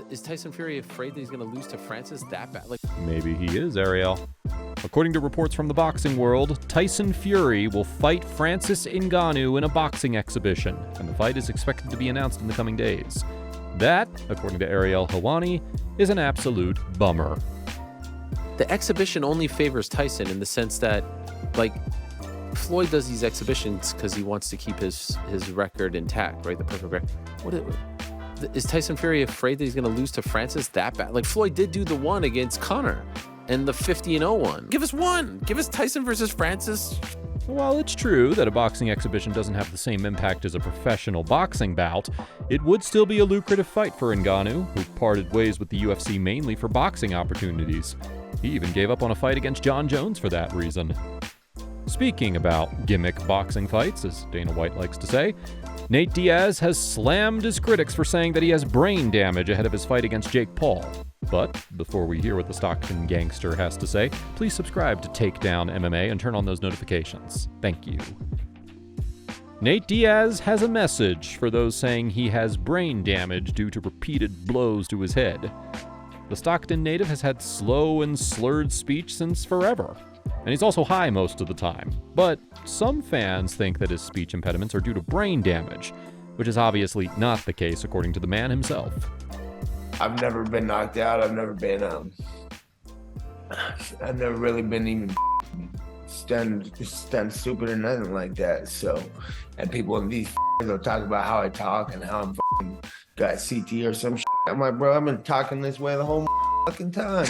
Is Tyson Fury afraid that he's going to lose to Francis that bad? Maybe he is, Ariel. According to reports from the boxing world, Tyson Fury will fight Francis Ngannou in a boxing exhibition, and the fight is expected to be announced in the coming days. That, according to Ariel Helwani, is an absolute bummer. The exhibition only favors Tyson in the sense that, Floyd does these exhibitions because he wants to keep his record intact, right? The perfect record. Is Tyson Fury afraid that he's going to lose to Francis that bad? Floyd did do the one against Conor and the 50-0 one. Give us one. Give us Tyson versus Francis. While it's true that a boxing exhibition doesn't have the same impact as a professional boxing bout, it would still be a lucrative fight for Ngannou, who parted ways with the UFC mainly for boxing opportunities. He even gave up on a fight against John Jones for that reason. Speaking about gimmick boxing fights, as Dana White likes to say, Nate Diaz has slammed his critics for saying that he has brain damage ahead of his fight against Jake Paul. But before we hear what the Stockton gangster has to say, please subscribe to Takedown MMA and turn on those notifications. Thank you. Nate Diaz has a message for those saying he has brain damage due to repeated blows to his head. The Stockton native has had slow and slurred speech since forever, and he's also high most of the time. But some fans think that his speech impediments are due to brain damage, which is obviously not the case according to the man himself. I've never been knocked out. I've never really been even stunned stupid or nothing like that. So, and people in these will talk about how I talk and how I'm got CT or some shit. I'm like, bro, I've been talking this way the whole fucking time.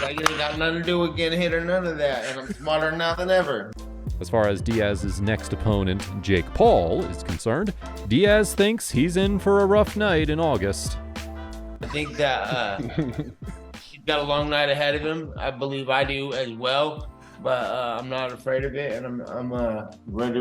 It ain't got nothing to do with getting hit or none of that, and I'm smarter now than ever. As far as Diaz's next opponent, Jake Paul, is concerned, Diaz thinks he's in for a rough night in August. I think that he's got a long night ahead of him. I believe I do as well, but I'm not afraid of it, and I'm ready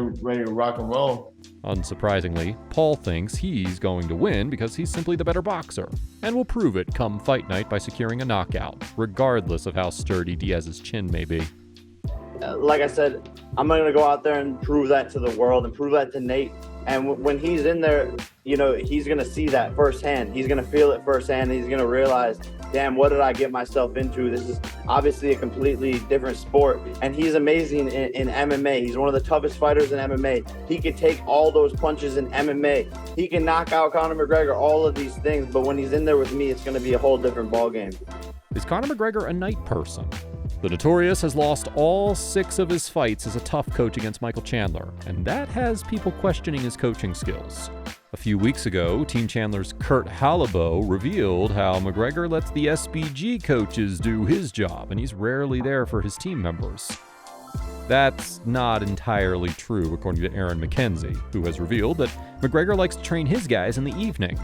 to rock and roll. Unsurprisingly, Paul thinks he's going to win because he's simply the better boxer, and will prove it come fight night by securing a knockout, regardless of how sturdy Diaz's chin may be. Like I said, I'm going to go out there and prove that to the world and prove that to Nate. And when he's in there, he's going to see that firsthand. He's going to feel it firsthand. He's going to realize, damn, what did I get myself into? This is obviously a completely different sport. And he's amazing in MMA. He's one of the toughest fighters in MMA. He can take all those punches in MMA. He can knock out Conor McGregor, all of these things. But when he's in there with me, it's going to be a whole different ballgame. Is Conor McGregor a night person? The Notorious has lost all 6 of his fights as a TUF coach against Michael Chandler, and that has people questioning his coaching skills. A few weeks ago, Team Chandler's Kurt Hallibo revealed how McGregor lets the SBG coaches do his job, and he's rarely there for his team members. That's not entirely true, according to Aaron McKenzie, who has revealed that McGregor likes to train his guys in the evening.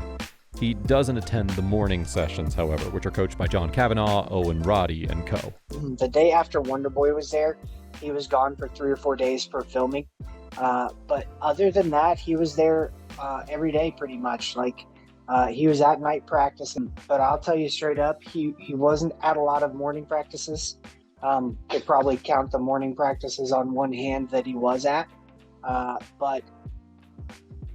He doesn't attend the morning sessions, however, which are coached by John Kavanaugh, Owen Roddy, and co. The day after Wonderboy was there, he was gone for 3 or 4 days for filming. But other than that, he was there every day pretty much. He was at night practicing. But I'll tell you straight up, he wasn't at a lot of morning practices. Could probably count the morning practices on one hand that he was at. But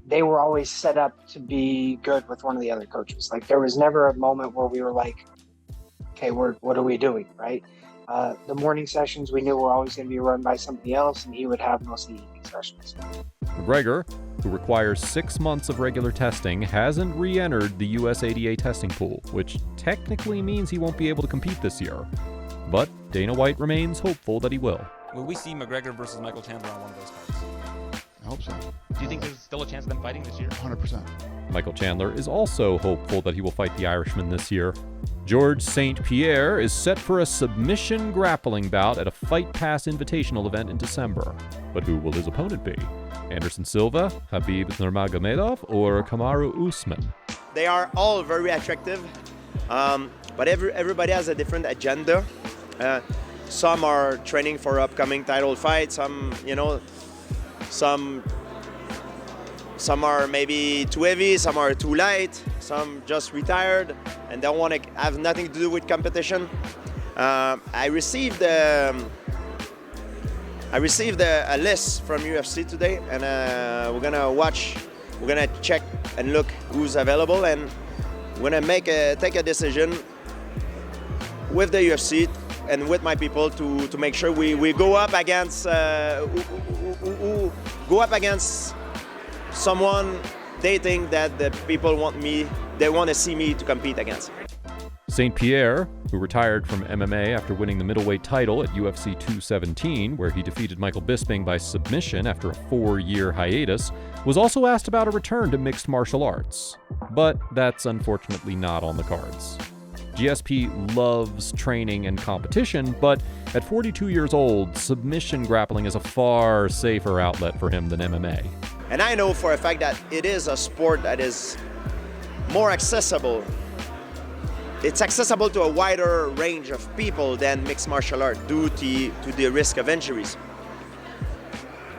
they were always set up to be good with one of the other coaches. There was never a moment where we were like, okay, what are we doing, right? The morning sessions we knew were always going to be run by somebody else, and he would have most of the evening sessions. McGregor, who requires 6 months of regular testing, hasn't re-entered the US ADA testing pool, which technically means he won't be able to compete this year. But Dana White remains hopeful that he will. Will we see McGregor versus Michael Chandler on one of those cards? I hope so. Do you think there's still a chance of them fighting this year? 100%. Michael Chandler is also hopeful that he will fight the Irishman this year. George St-Pierre is set for a submission grappling bout at a Fight Pass Invitational event in December. But who will his opponent be? Anderson Silva, Khabib Nurmagomedov, or Kamaru Usman? They are all very attractive, but everybody has a different agenda. Some are training for upcoming title fights. Some are maybe too heavy, some are too light, some just retired and don't want to have nothing to do with competition. I received a list from UFC today, and we're gonna check and look who's available, and when I take a decision with the UFC and with my people to make sure we go up against someone they think that the people want to see me to compete against. St-Pierre, who retired from MMA after winning the middleweight title at UFC 217, where he defeated Michael Bisping by submission after a 4-year hiatus, was also asked about a return to mixed martial arts. But that's unfortunately not on the cards. GSP loves training and competition, but at 42 years old, submission grappling is a far safer outlet for him than MMA. And I know for a fact that it is a sport that is more accessible. It's accessible to a wider range of people than mixed martial art due to the risk of injuries.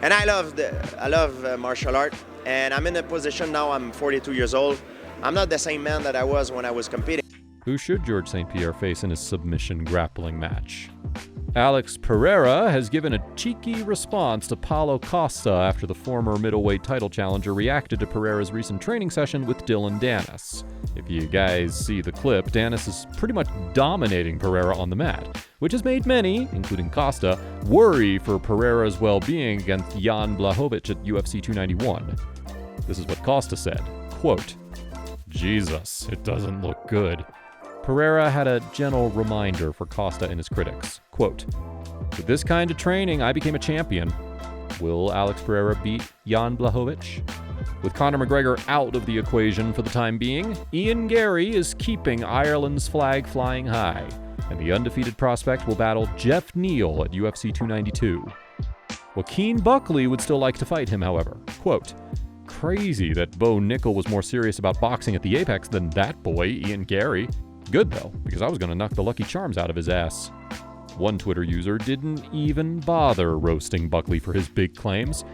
And I love martial art, and I'm in a position now, I'm 42 years old. I'm not the same man that I was when I was competing. Who should George St-Pierre face in his submission grappling match? Alex Pereira has given a cheeky response to Paulo Costa after the former middleweight title challenger reacted to Pereira's recent training session with Dillon Danis. If you guys see the clip, Danis is pretty much dominating Pereira on the mat, which has made many, including Costa, worry for Pereira's well-being against Jan Blachowicz at UFC 291. This is what Costa said, quote, "Jesus, it doesn't look good." Pereira had a gentle reminder for Costa and his critics. Quote, "With this kind of training, I became a champion. Will Alex Pereira beat Jan Blachowicz?" With Conor McGregor out of the equation for the time being, Ian Garry is keeping Ireland's flag flying high, and the undefeated prospect will battle Jeff Neal at UFC 292. Joaquin Buckley would still like to fight him, however. Quote, "Crazy that Bo Nickel was more serious about boxing at the Apex than that boy, Ian Garry. Good, though, because I was going to knock the Lucky Charms out of his ass." One Twitter user didn't even bother roasting Buckley for his big claims.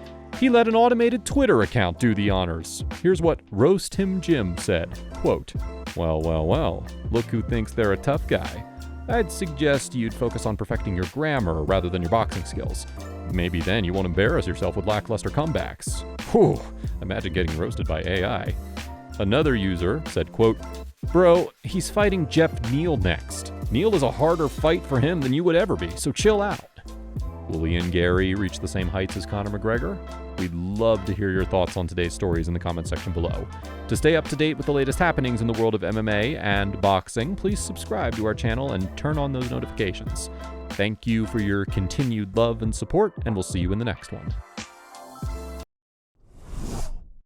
He let an automated Twitter account do the honors. Here's what Roast Him Jim said, quote, well, look who thinks they're a tough guy. I'd suggest you'd focus on perfecting your grammar rather than your boxing skills. Maybe then you won't embarrass yourself with lackluster comebacks. Whew, imagine getting roasted by AI. Another user said, quote, "Bro, he's fighting Jeff Neal next. Neal is a harder fight for him than you would ever be, so chill out." Will Ian Garry reach the same heights as Conor McGregor? We'd love to hear your thoughts on today's stories in the comment section below. To stay up to date with the latest happenings in the world of MMA and boxing, please subscribe to our channel and turn on those notifications. Thank you for your continued love and support, and we'll see you in the next one.